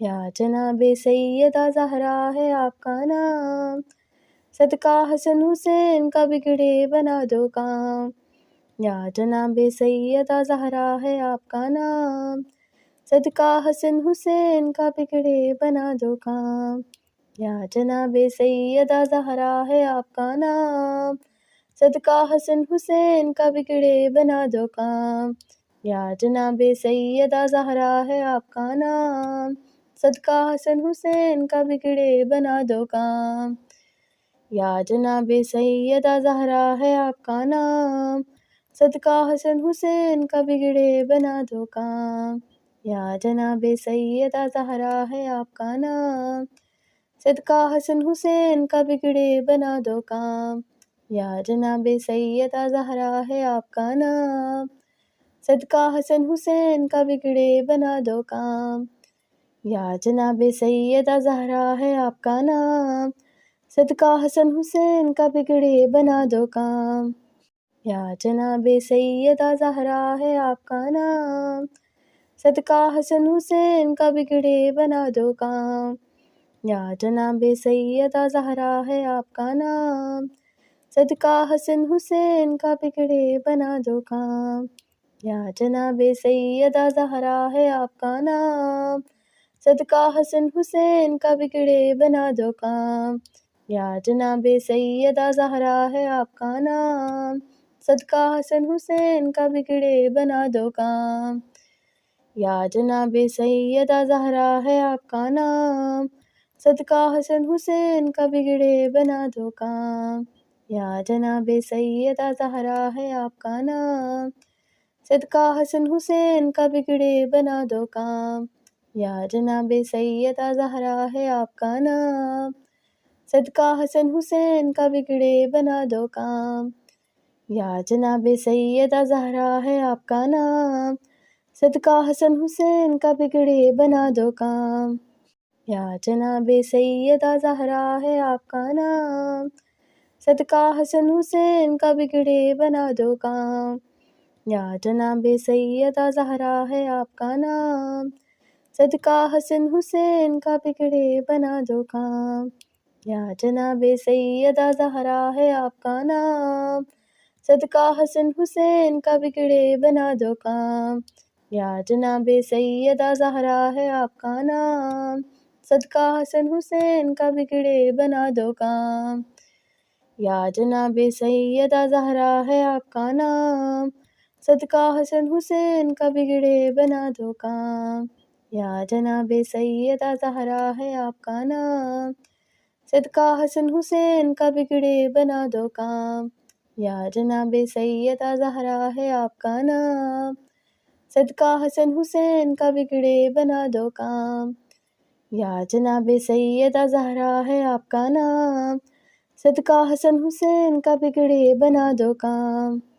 یا جناب سیدہ زہرا ہے آپ کا نام، صدقہ حسن حسین کا بگڑے بنا دو کام۔ یا جناب سیدہ زہرا ہے آپ کا نام، صدقہ حسن حسین کا بگڑے بنا دو کام۔ یا جناب سیدہ زہرا ہے آپ کا نام، صدقہ حسن حسین کا بگڑے بنا دو کام۔ یا جناب سیدہ زہرا ہے آپ کا نام، صدقہ حسن حسین کا بگڑے بنا دو کام۔ یا جناب سیدہ زہرا ہے آپ کا نام، صدقہ حسن حسین کا بگڑے بنا دو کام۔ یا جناب سیدہ زہرا ہے آپ کا نام، صدقہ حسن حسین کا بگڑے بنا دو کام۔ یا جناب سیدہ زہرا ہے آپ کا نام، صدقہ حسن حسین کا بگڑے بنا دو کام۔ یا جناب سیدہ زہرا ہے آپ کا نام، صدقہ حسن حسین کا بگڑے بنا دو کام۔ یا جناب سیدہ زہرا ہے آپ کا نام، صدقہ حسن حسین کا بگڑے بنا دو کام۔ یا جناب سیدہ زہرا ہے آپ کا نام، صدقہ حسن حسین کا بگڑے بنا دو کام۔ یا جناب سیدہ زہرا ہے آپ کا نام، صدقہ حسن حسین کا بگڑے بنا دو کام۔ یا جناب سیدہ زہرا ہے آپ کا نام، صدقہ حسن حسین کا بگڑے بنا دو کام۔ یا جناب سیدہ زہرا ہے آپ کا نام، صدقہ حسن حسین کا بگڑے بنا دو کام۔ یا جناب سیدہ زہرا ہے آپ کا نام، صدقہ حسن حسین کا بگڑے بنا دو کام۔ یا جناب سیدہ زہرا ہے آپ کا نام، صدقہ حسن حسین کا بگڑے بنا دو کام۔ یا جناب سیدہ زہرا ہے آپ کا نام، صدقہ حسن حسین کا بگڑے بنا دو کام۔ یا جناب سیدہ زہرا ہے آپ کا نام، صدقہ حسن حسین کا بگڑے بنا دو کام۔ یا جناب سیدہ زہرا ہے آپ کا نام، صدقہ حسن حسین کا بگڑے بنا دو کام۔ یا جناب سیدہ زہرا ہے آپ کا نام، صدقہ حسن حسین کا بگڑے بنا دو کام۔ یا جناب سیدہ زہرا ہے آپ کا نام، صدقہ حسن حسین کا بگڑے بنا دو کام۔ یا جناب سیدہ زہرا ہے آپ کا نام، صدقہ حسن حسین کا بگڑے بنا دو کام۔ یا جناب سیدہ زہرا ہے آپ کا نام، صدقہ حسن حسین کا بگڑے بنا دو کام۔ یا جناب سیدہ زہرا ہے آپ کا نام، صدقہ حسن حسین کا بگڑے بنا دو کام۔ یا جناب سیدہ زہرا ہے آپ کا نام، صدقہ حسن حسین کا بگڑے بنا دو کام۔